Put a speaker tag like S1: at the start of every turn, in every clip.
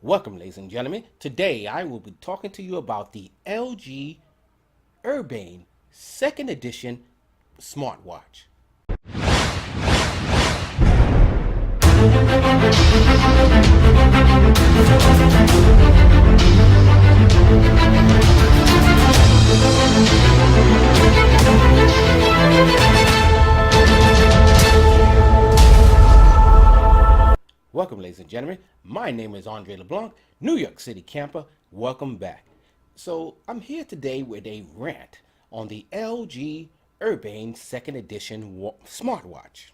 S1: Welcome, ladies and gentlemen. Today I will be talking to you about the LG Urbane 2nd Edition smartwatch. Welcome, ladies and gentlemen. My name is Andre LeBlanc, New York City camper. Welcome back. So I'm here today with a rant on the LG Urbane 2nd Edition smartwatch.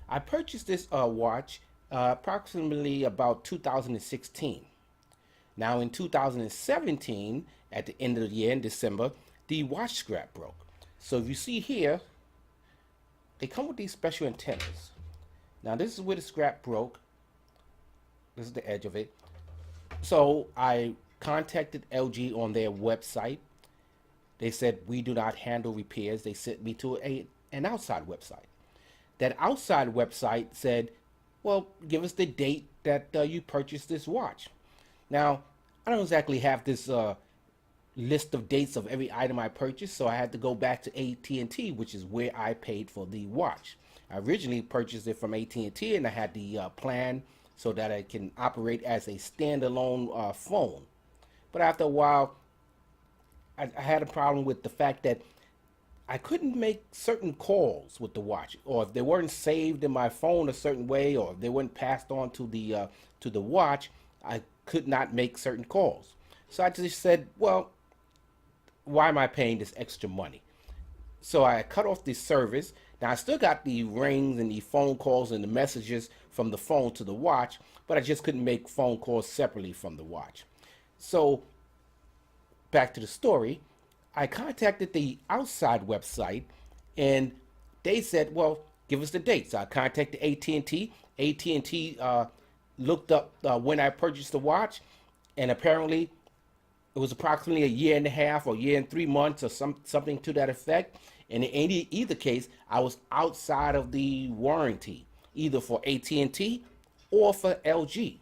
S1: I purchased this watch approximately about 2016. Now in 2017, at the end of the year in December, the watch strap broke. So if you see here, they come with these special antennas. Now this is where the strap broke. This is the edge of it. So I contacted LG on their website. They said, we do not handle repairs. They sent me to an outside website. That outside website said, well, give us the date that you purchased this watch. Now, I don't exactly have this list of dates of every item I purchased, so I had to go back to AT&T, which is where I paid for the watch. I originally purchased it from AT&T, and I had the plan so that I can operate as a standalone phone. But after a while, I had a problem with the fact that I couldn't make certain calls with the watch, or if they weren't saved in my phone a certain way, or if they weren't passed on to the watch, I could not make certain calls. So I just said, well, why am I paying this extra money? So I cut off the service. Now I still got the rings and the phone calls and the messages from the phone to the watch, but I just couldn't make phone calls separately from the watch. So back to the story, I contacted the outside website and they said, well, give us the dates. So I contacted AT&T. AT&T looked up when I purchased the watch, and apparently it was approximately a year and a half or year and 3 months or something to that effect. And in either case, I was outside of the warranty, either for AT&T or for LG.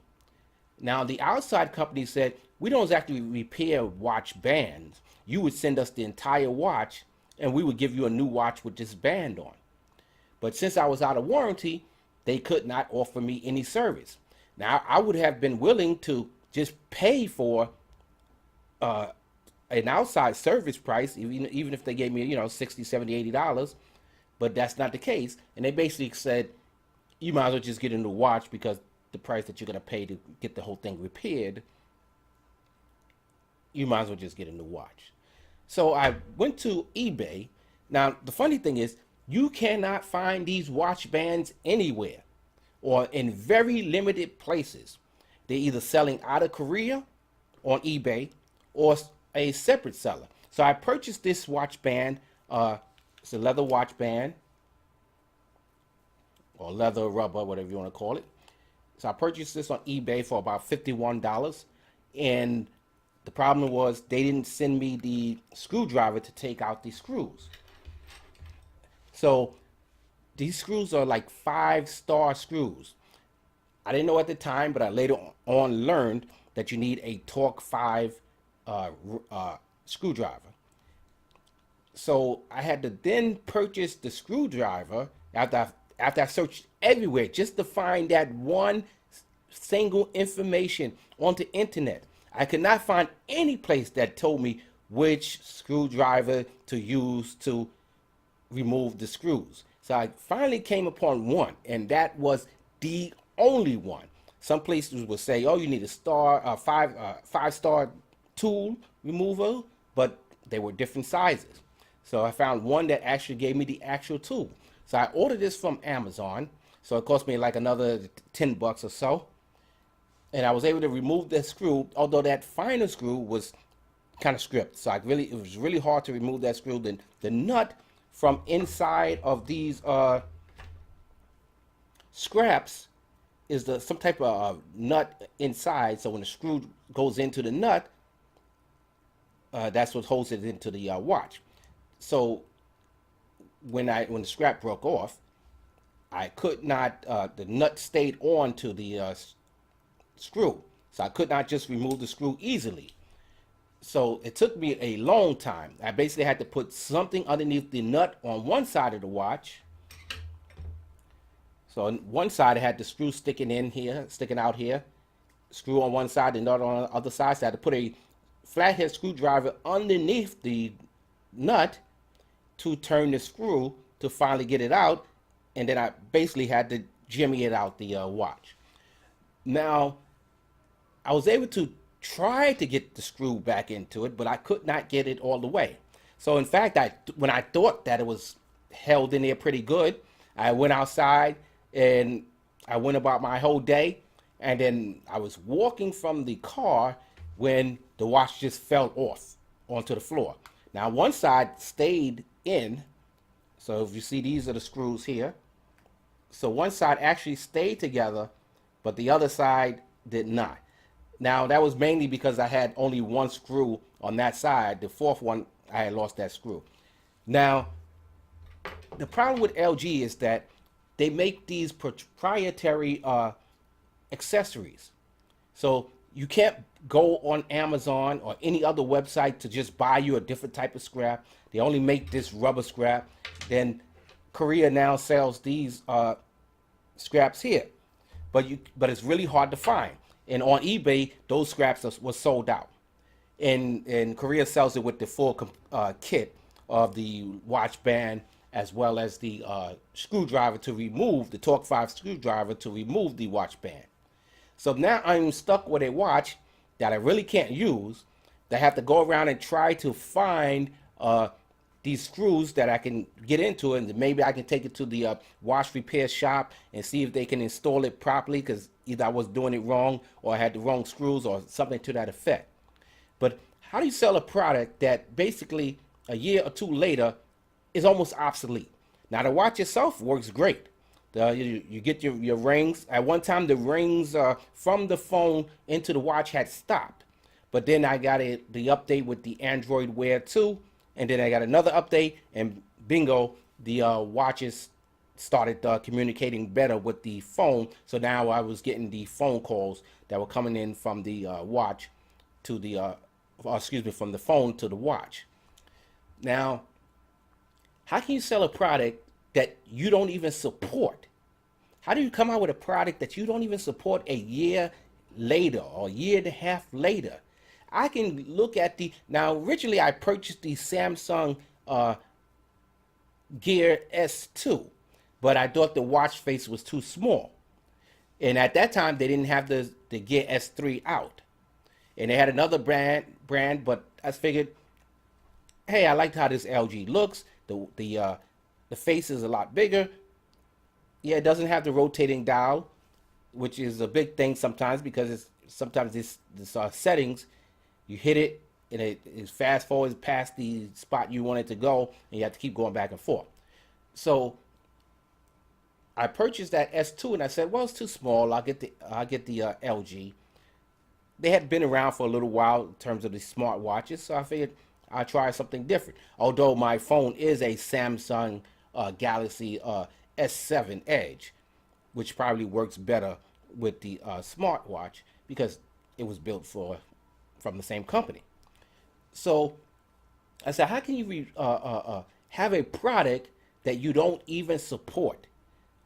S1: Now, the outside company said, we don't exactly repair watch bands. You would send us the entire watch, and we would give you a new watch with this band on. But since I was out of warranty, they could not offer me any service. Now, I would have been willing to just pay for an outside service price, even if they gave me, $60, $70, $80, but that's not the case. And they basically said, you might as well just get a new watch, because the price that you're going to pay to get the whole thing repaired, you might as well just get a new watch. So I went to eBay. Now, the funny thing is, you cannot find these watch bands anywhere, or in very limited places. They're either selling out of Korea on eBay or a separate seller. So I purchased this watch band. It's a leather watch band, or leather, rubber, whatever you want to call it. So I purchased this on eBay for about $51. And the problem was they didn't send me the screwdriver to take out the screws. So these screws are like 5-star screws. I didn't know at the time, but I later on learned that you need a Torque 5 screwdriver. So I had to then purchase the screwdriver after I searched everywhere just to find that one single information on the internet. I could not find any place that told me which screwdriver to use to remove the screws. So I finally came upon one, and that was the only one. Some places will say, oh, you need a five-star tool remover, but they were different sizes. So I found one that actually gave me the actual tool. So I ordered this from Amazon. So it cost me like another $10 or so. And I was able to remove the screw, although that final screw was kind of stripped. So it was really hard to remove that screw. Then the nut from inside of these scraps is some type of nut inside. So when the screw goes into the nut, that's what holds it into the watch. So when the strap broke off, I could not, the nut stayed on to the screw. So I could not just remove the screw easily. So it took me a long time. I basically had to put something underneath the nut on one side of the watch. So on one side I had the screw sticking out here. Screw on one side, the nut on the other side. So I had to put a flathead screwdriver underneath the nut to turn the screw to finally get it out. And then I basically had to jimmy it out the watch. Now, I was able to try to get the screw back into it, but I could not get it all the way. So in fact, when I thought that it was held in there pretty good, I went outside and I went about my whole day. And then I was walking from the car when the watch just fell off onto the floor. Now one side stayed in. So if you see, these are the screws here. So one side actually stayed together, but the other side did not. Now that was mainly because I had only one screw on that side. The fourth one, I had lost that screw. Now, the problem with LG is that they make these proprietary accessories. So you can't go on Amazon or any other website to just buy you a different type of scrap. They only make this rubber scrap. Then Korea now sells these scraps here, but it's really hard to find. And on eBay, those scraps were sold out. And Korea sells it with the full kit of the watch band, as well as the screwdriver to remove the Torque 5 screwdriver to remove the watch band. So now I'm stuck with a watch that I really can't use. That I have to go around and try to find these screws that I can get into, and maybe I can take it to the watch repair shop and see if they can install it properly, because either I was doing it wrong or I had the wrong screws or something to that effect. But how do you sell a product that basically a year or two later is almost obsolete? Now the watch itself works great. You get your rings. At one time the rings from the phone into the watch had stopped. But then I got the update with the Android Wear 2, and then I got another update, and bingo, the watches started communicating better with the phone. So now I was getting the phone calls that were coming in from the watch to the, from the phone to the watch. Now, how can you sell a product that you don't even support? How do you come out with a product that you don't even support a year later or a year and a half later? I can look at now originally I purchased the Samsung Gear S2, but I thought the watch face was too small. And at that time they didn't have the Gear S3 out. And they had another brand, but I figured, hey, I liked how this LG looks. The face is a lot bigger. Yeah, it doesn't have the rotating dial, which is a big thing sometimes, because sometimes this settings, you hit it and it fast forwards past the spot you want it to go, and you have to keep going back and forth. So I purchased that S2 and I said, well, it's too small. I'll get the LG. They had been around for a little while in terms of the smart watches, so I figured I'll try something different. Although my phone is a Samsung Galaxy S7 Edge, which probably works better with the smartwatch because it was built from the same company. So I said, how can you have a product that you don't even support?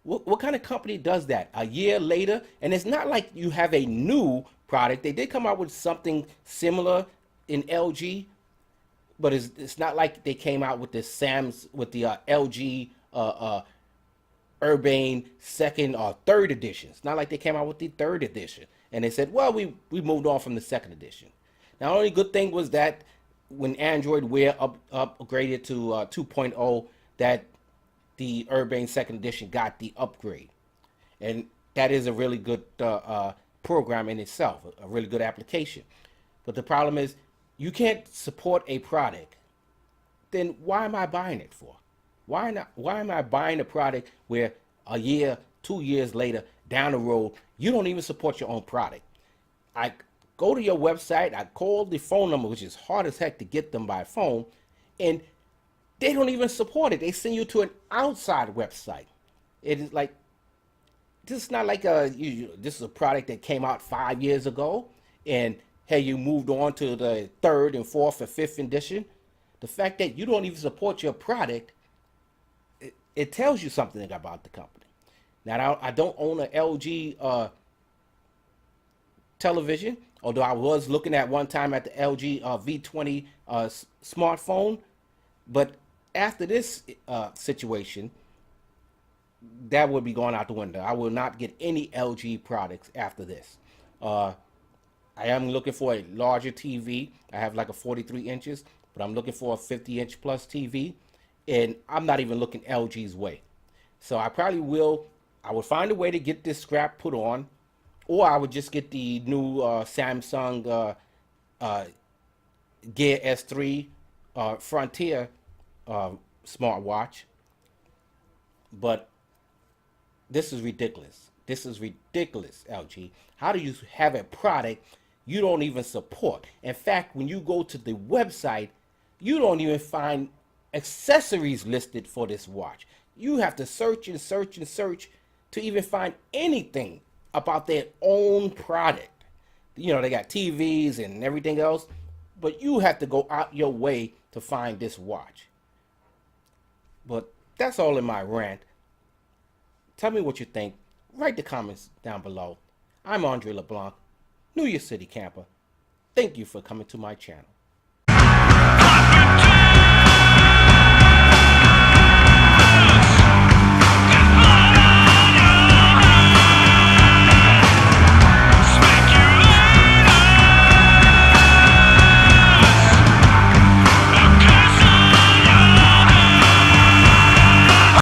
S1: What kind of company does that a year later? And it's not like you have a new product. They did come out with something similar in LG, but it's not like they came out with the LG Urbane second or third edition. It's not like they came out with the third edition and they said, well, we moved on from the second edition. Now, the only good thing was that when Android Wear upgraded to 2.0, that the Urbane second edition got the upgrade. And that is a really good program in itself, a really good application. But the problem is, you can't support a product, then why am I buying it for? Why am I buying a product where a year, 2 years later, down the road, you don't even support your own product? I go to your website, I call the phone number, which is hard as heck to get them by phone, and they don't even support it. They send you to an outside website. It is like, this is not like this is a product that came out 5 years ago. and hey, you moved on to the third and fourth and fifth edition. The fact that you don't even support your product, it tells you something about the company. Now, I don't own an LG television, although I was looking at one time at the LG V20 smartphone. But after this situation, that would be going out the window. I will not get any LG products after this. Uh, I am looking for a larger TV. I have like a 43 inches, but I'm looking for a 50-inch plus TV, and I'm not even looking LG's way. So I probably will. I would find a way to get this scrap put on, or I would just get the new Samsung uh, Gear S3 Frontier uh, smartwatch. But this is ridiculous. This is ridiculous, LG. How do you have a product you don't even support? In fact, when you go to the website, you don't even find accessories listed for this watch. You have to search and search and search to even find anything about their own product. You know, they got TVs and everything else, but you have to go out your way to find this watch. But that's all in my rant. Tell me what you think. Write the comments down below. I'm Andre LeBlanc, New York City camper. Thank you for coming to my channel.